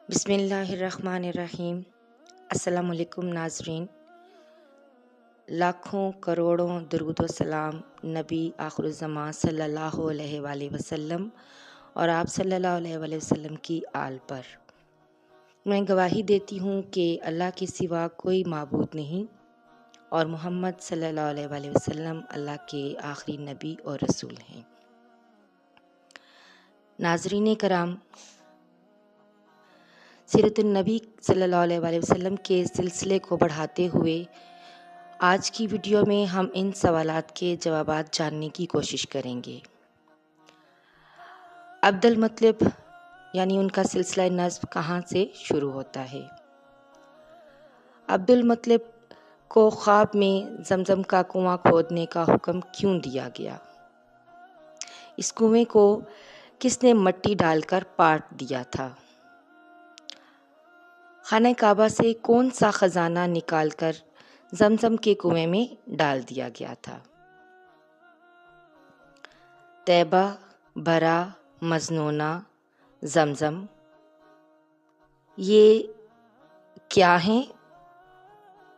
بسم اللہ الرحمن الرحیم۔ السلام علیکم ناظرین، لاکھوں کروڑوں درود و سلام نبی آخر الزمان صلی اللہ علیہ وآلہ وسلم اور آپ صلی اللہ علیہ وآلہ وسلم کی آل پر۔ میں گواہی دیتی ہوں کہ اللہ کے سوا کوئی معبود نہیں اور محمد صلی اللہ علیہ وآلہ وسلم اللہ کے آخری نبی اور رسول ہیں۔ ناظرین کرام، سیرت النبی صلی اللہ علیہ وآلہ وسلم کے سلسلے کو بڑھاتے ہوئے آج کی ویڈیو میں ہم ان سوالات کے جوابات جاننے کی کوشش کریں گے۔ عبد المطلب یعنی ان کا سلسلہ نسب کہاں سے شروع ہوتا ہے؟ عبد المطلب کو خواب میں زمزم کا کنواں کھودنے کا حکم کیوں دیا گیا؟ اس کنویں کو کس نے مٹی ڈال کر پاٹ دیا تھا؟ خانہ کعبہ سے کون سا خزانہ نکال کر زمزم کے کنویں میں ڈال دیا گیا تھا؟ طیبہ، برا، مظنونہ، زمزم، یہ کیا ہیں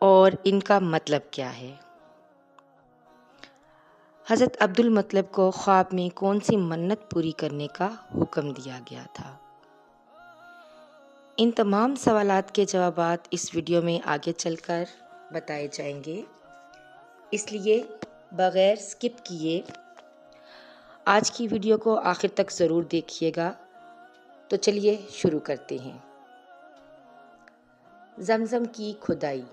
اور ان کا مطلب کیا ہے؟ حضرت عبد المطلب کو خواب میں کون سی منت پوری کرنے کا حکم دیا گیا تھا؟ ان تمام سوالات کے جوابات اس ویڈیو میں آگے چل کر بتائے جائیں گے، اس لیے بغیر سکپ کیے آج کی ویڈیو کو آخر تک ضرور دیکھیے گا۔ تو چلیے شروع کرتے ہیں۔ زمزم کی کھدائی۔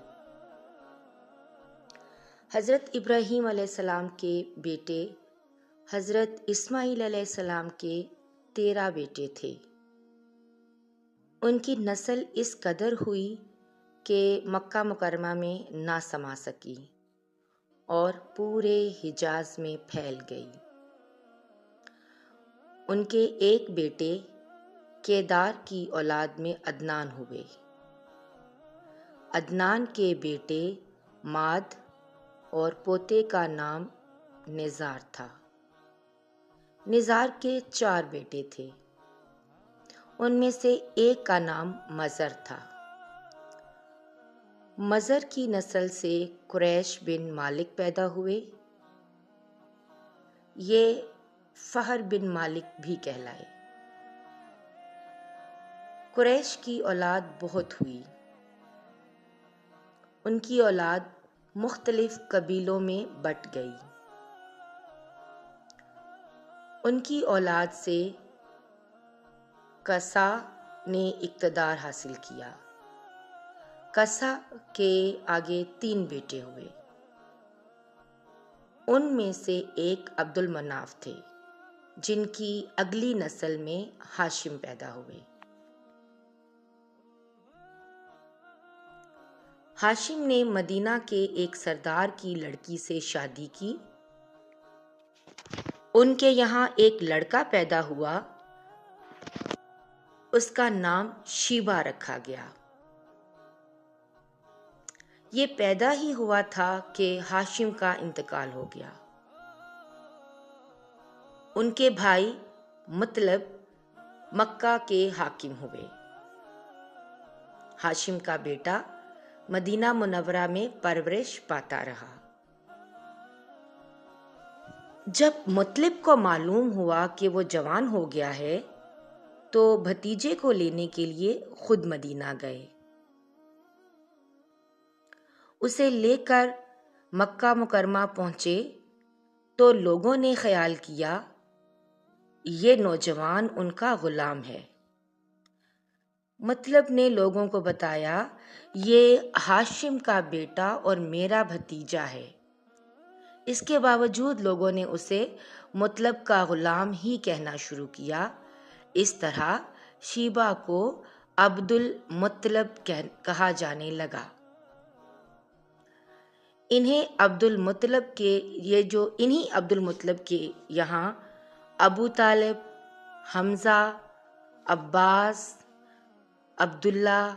حضرت ابراہیم علیہ السلام کے بیٹے حضرت اسماعیل علیہ السلام کے 13 بیٹے تھے۔ ان کی نسل اس قدر ہوئی کہ مکہ مکرمہ میں نہ سما سکی اور پورے حجاز میں پھیل گئی۔ ان کے ایک بیٹے کیدار کی اولاد میں عدنان ہوئے۔ عدنان کے بیٹے ماد اور پوتے کا نام نزار تھا۔ نزار کے 4 بیٹے تھے، ان میں سے ایک کا نام مضر تھا۔ مضر کی نسل سے قریش بن مالک پیدا ہوئے، یہ فہر بن مالک بھی کہلائے۔ قریش کی اولاد بہت ہوئی، ان کی اولاد مختلف قبیلوں میں بٹ گئی۔ ان کی اولاد سے کسا نے اقتدار حاصل کیا۔ کسا کے آگے 3 بیٹے ہوئے، ان میں سے ایک عبد المناف تھے، جن کی اگلی نسل میں ہاشم پیدا ہوئے۔ ہاشم نے مدینہ کے ایک سردار کی لڑکی سے شادی کی۔ ان کے یہاں ایک لڑکا پیدا ہوا، اس کا نام شیبہ رکھا گیا۔ یہ پیدا ہی ہوا تھا کہ ہاشم کا انتقال ہو گیا۔ ان کے بھائی مطلب مکہ کے حاکم ہوئے۔ ہاشم کا بیٹا مدینہ منورہ میں پرورش پاتا رہا۔ جب مطلب کو معلوم ہوا کہ وہ جوان ہو گیا ہے تو بھتیجے کو لینے کے لیے خود مدینہ گئے۔ اسے لے کر مکہ مکرمہ پہنچے تو لوگوں نے خیال کیا یہ نوجوان ان کا غلام ہے۔ مطلب نے لوگوں کو بتایا یہ ہاشم کا بیٹا اور میرا بھتیجا ہے۔ اس کے باوجود لوگوں نے اسے مطلب کا غلام ہی کہنا شروع کیا۔ اس طرح شیبہ کو عبد المطلب کہا جانے لگا۔ انہیں عبد المطلب کے یہاں ابو طالب، حمزہ، عباس، عبداللہ،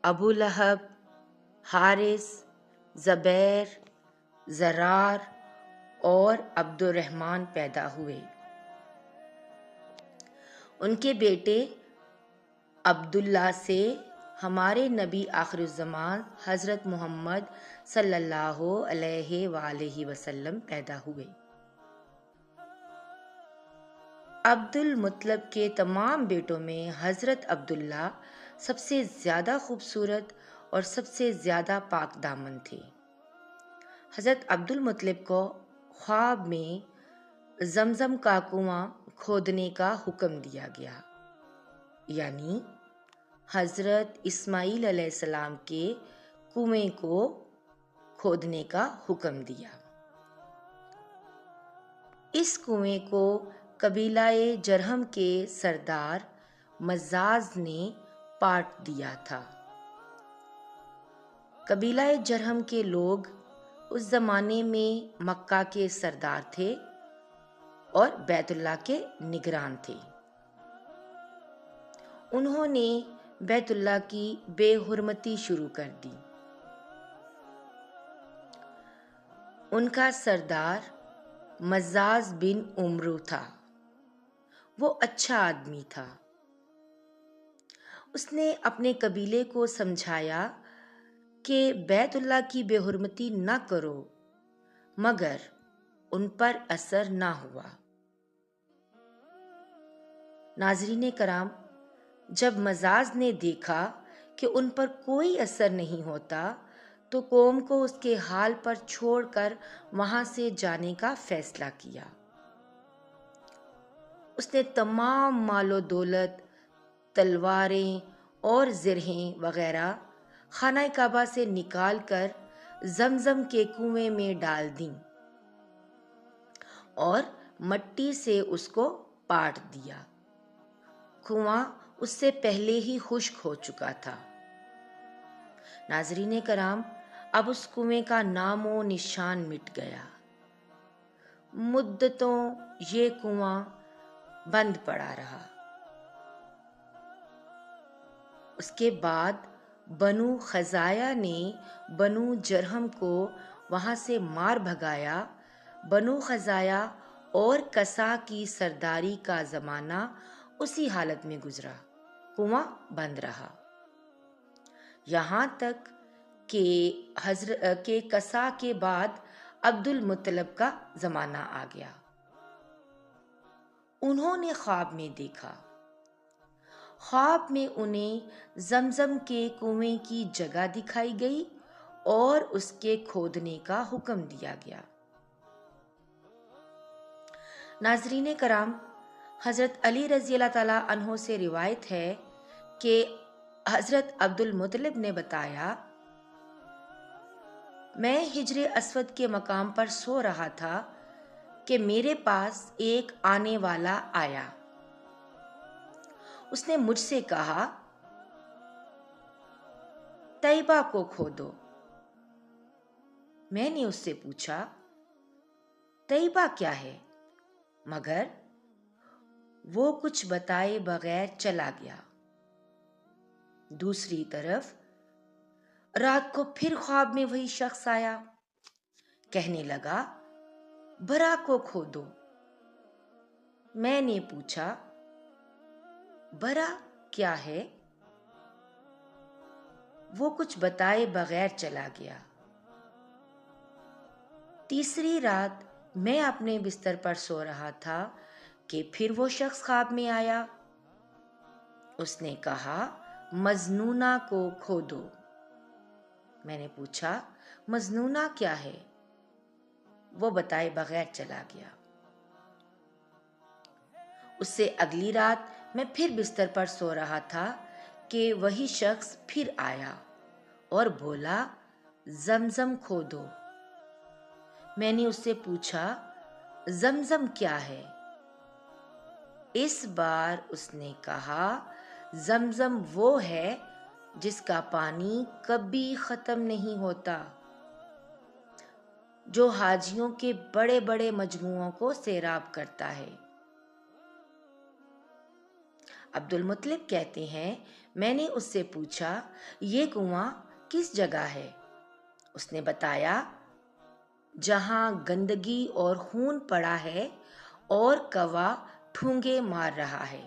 ابو لہب، حارث، زبیر، زرار اور عبد الرحمن پیدا ہوئے۔ ان کے بیٹے عبداللہ سے ہمارے نبی آخر الزمان حضرت محمد صلی اللہ علیہ وآلہ وسلم پیدا ہوئے۔ عبد المطلب کے تمام بیٹوں میں حضرت عبداللہ سب سے زیادہ خوبصورت اور سب سے زیادہ پاک دامن تھے۔ حضرت عبد المطلب کو خواب میں زمزم کا کنواں کھودنے کا حکم دیا گیا، یعنی حضرت اسماعیل علیہ السلام کے کنویں کو کھودنے کا حکم دیا۔ اس کنویں کو قبیلہ جرہم کے سردار مزاز نے پاٹ دیا تھا۔ قبیلہ جرہم کے لوگ اس زمانے میں مکہ کے سردار تھے اور بیت اللہ کے نگران تھے۔ انہوں نے بیت اللہ کی بے حرمتی شروع کر دی۔ ان کا سردار مزاز بن عمرو تھا۔ وہ اچھا آدمی تھا۔ اس نے اپنے قبیلے کو سمجھایا کہ بیت اللہ کی بے حرمتی نہ کرو، مگر ان پر اثر نہ ہوا۔ ناظرین کرام، جب مزاز نے دیکھا کہ ان پر کوئی اثر نہیں ہوتا تو قوم کو اس کے حال پر چھوڑ کر وہاں سے جانے کا فیصلہ کیا۔ اس نے تمام مال و دولت، تلواریں اور زرہیں وغیرہ خانہ کعبہ سے نکال کر زمزم کے کنویں میں ڈال دیں اور مٹی سے اس کو پاٹ دیا۔ کنواں اس سے پہلے ہی خشک ہو چکا تھا۔ ناظرین کرام، اب اس کنویں کا نام و نشان مٹ گیا۔ مدتوں یہ کنواں بند پڑا رہا۔ اس کے بعد بنو خزاعہ نے بنو جرہم کو وہاں سے مار بھگایا۔ بنو خزاعہ اور کسا کی سرداری کا زمانہ اسی حالت میں گزرا، کنواں بند رہا، یہاں تک کہ کسا کے بعد عبد المطلب کا زمانہ آ گیا۔ انہوں نے خواب میں دیکھا۔ خواب میں انہیں زمزم کے کنویں کی جگہ دکھائی گئی اور اس کے کھودنے کا حکم دیا گیا۔ ناظرین کرام، حضرت علی رضی اللہ تعالیٰ عنہ سے روایت ہے کہ حضرت عبد المطلب نے بتایا، میں حجر اسود کے مقام پر سو رہا تھا کہ میرے پاس ایک آنے والا آیا۔ اس نے مجھ سے کہا، طیبہ کو کھودو۔ میں نے اس سے پوچھا، طیبہ کیا ہے؟ مگر وہ کچھ بتائے بغیر چلا گیا۔ دوسری طرف رات کو پھر خواب میں وہی شخص آیا، کہنے لگا، برا کو کھودو۔ میں نے پوچھا، برا کیا ہے؟ وہ کچھ بتائے بغیر چلا گیا۔ تیسری رات میں اپنے بستر پر سو رہا تھا کہ پھر وہ شخص خواب میں آیا۔ اس نے کہا، مجنونہ کو کھودو۔ میں نے پوچھا، مجنونہ کیا ہے؟ وہ بتائے بغیر چلا گیا۔ اس سے اگلی رات میں پھر بستر پر سو رہا تھا کہ وہی شخص پھر آیا اور بولا، زمزم کھودو۔ میں نے اس سے پوچھا، زمزم کیا ہے؟ اس بار اس نے کہا، زمزم وہ ہے جس کا پانی کبھی ختم نہیں ہوتا، جو حاجیوں کے بڑے بڑے مجموعوں کو سیراب کرتا ہے۔ عبد المطلب کہتے ہیں، میں نے اس سے پوچھا، یہ کنواں کس جگہ ہے؟ اس نے بتایا، جہاں گندگی اور خون پڑا ہے اور کوا ٹھونگے مار رہا ہے۔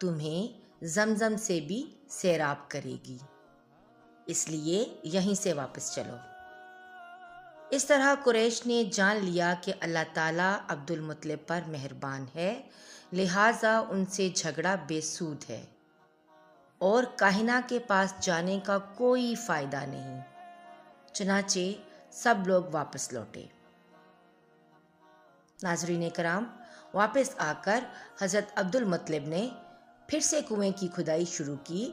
تمہیں زمزم سے بھی سیراب کرے گی، اس لیے یہیں سے واپس چلو۔ اس طرح قریش نے جان لیا کہ اللہ تعالیٰ عبد المطلب پر مہربان ہے، لہٰذا ان سے جھگڑا بے سود ہے اور کاہنہ کے پاس جانے کا کوئی فائدہ نہیں۔ چنانچہ سب لوگ واپس لوٹے۔ ناظرین کرام، واپس آ کر حضرت عبد المطلب نے پھر سے کنویں کی کھدائی شروع کی۔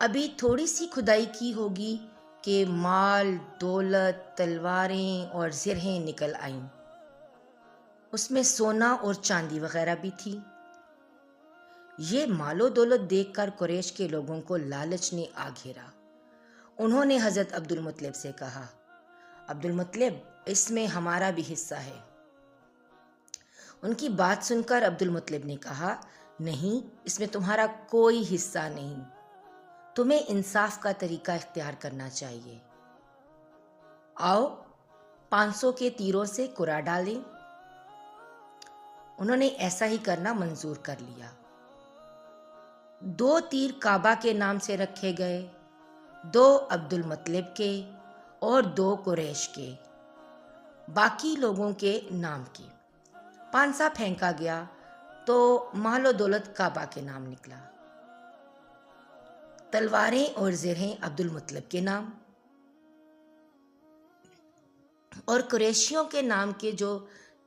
ابھی تھوڑی سی کھدائی کی ہوگی کہ مال، دولت، تلواریں اور زرہیں نکل آئیں۔ اس میں سونا اور چاندی وغیرہ بھی تھی۔ یہ مال و دولت دیکھ کر قریش کے لوگوں کو لالچ نے آ گھیرا۔ انہوں نے حضرت عبد المطلب سے کہا، عبد المطلب، اس میں ہمارا بھی حصہ ہے۔ ان کی بات سن کر عبد المطلب نے کہا، نہیں، اس میں تمہارا کوئی حصہ نہیں، تمہیں انصاف کا طریقہ اختیار کرنا چاہیے۔ آؤ 500 کے تیروں سے کرا ڈالیں۔ انہوں نے ایسا ہی کرنا منظور کر لیا۔ 2 تیر کعبہ کے نام سے رکھے گئے، 2 عبد المطلب کے اور 2 قریش کے، باقی لوگوں کے نام کے۔ پانسا پھینکا گیا تو مال و دولت کعبہ کے نام نکلا، تلواریں اور زرہیں عبد المطلب کے نام، اور قریشیوں کے نام کے جو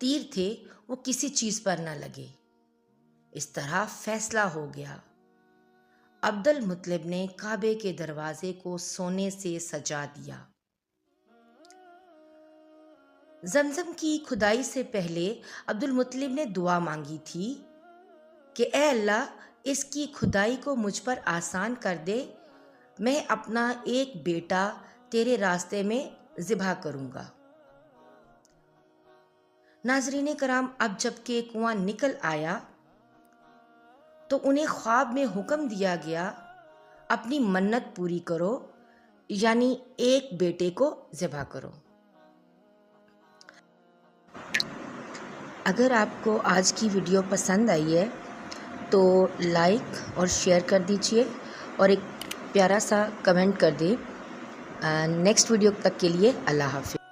تیر تھے وہ کسی چیز پر نہ لگے۔ اس طرح فیصلہ ہو گیا۔ عبد المطلب نے کعبے کے دروازے کو سونے سے سجا دیا۔ زمزم کی کھدائی سے پہلے عبد المطلب نے دعا مانگی تھی کہ اے اللہ، اس کی کھدائی کو مجھ پر آسان کر دے، میں اپنا ایک بیٹا تیرے راستے میں ذبح کروں گا۔ ناظرین کرام، اب جب کہ کنواں نکل آیا تو انہیں خواب میں حکم دیا گیا، اپنی منت پوری کرو، یعنی ایک بیٹے کو ذبح کرو۔ اگر آپ کو آج کی ویڈیو پسند آئی ہے تو لائک اور شیئر کر دیجئے اور ایک پیارا سا کمنٹ کر دیں۔ نیکسٹ ویڈیو تک کے لیے اللہ حافظ۔